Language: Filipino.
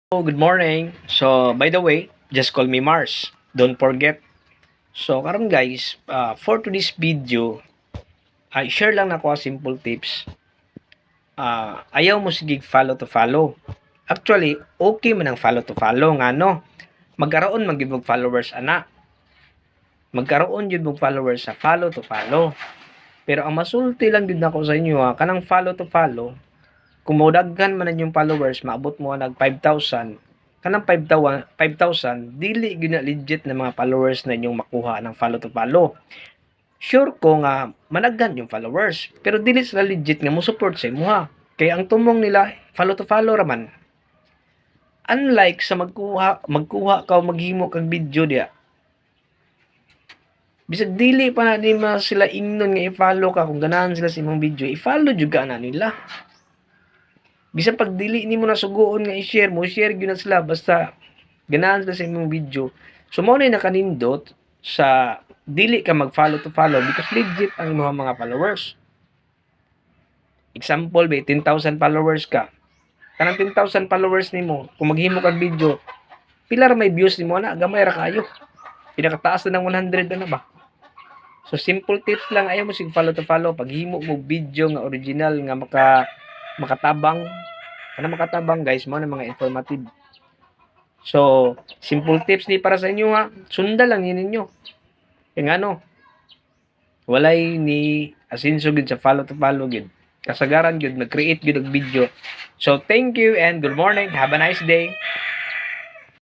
Oh, good morning. So, by the way, just call me Mars. Don't forget. So, karon guys, for today's video, share lang ako simple tips. Ayaw mo sige follow to follow. Actually, okay man ang follow to follow nga no. Magkaroon man gyud followers ana. Magkaroon gyud mong followers sa follow to follow. Pero ang masulti lang gyud nako sa inyo kanang follow to follow, kung maudaghan man yung followers, maabot mo nag 5,000, kanang 5,000 dili gyud na legit na mga followers na inyong makuha ng follow to follow. Sure ko nga managhan yung followers, pero dili sila legit nga mo support sa imuha. Kaya ang tumong nila follow to follow raman. Unlike sa magkuha ka o maghimo kag video diya. Bisag dili pa na di sila ingnon nga i-follow ka kung ganahan sila sa imong video, i-follow jud ka na nila. Bisan pag dili nimo nasugoon nga i-share mo, share gyud na sila basta ganahan sila sa imong video. So mo na nakanindot sa dili ka mag-follow to follow because legit ang imong mga followers. Example, 10,000 followers ka. Kanang 10,000 followers nimo, kung maghimo kag video, pila ra may views nimo na, gamay ra kayo. Pinakataas na ng 100 na ba? So simple tips lang, ayaw mo sig follow to follow. Paghimo mo video nga original nga makatabang, makatabang guys, mo na mga informative. So, simple tips ni para sa inyo ha. Sunda lang yun ninyo. Kaya ano, walay ni asinso gid sa follow to follow gid. Kasagaran gid nag-create gid og video. So, thank you and good morning. Have a nice day.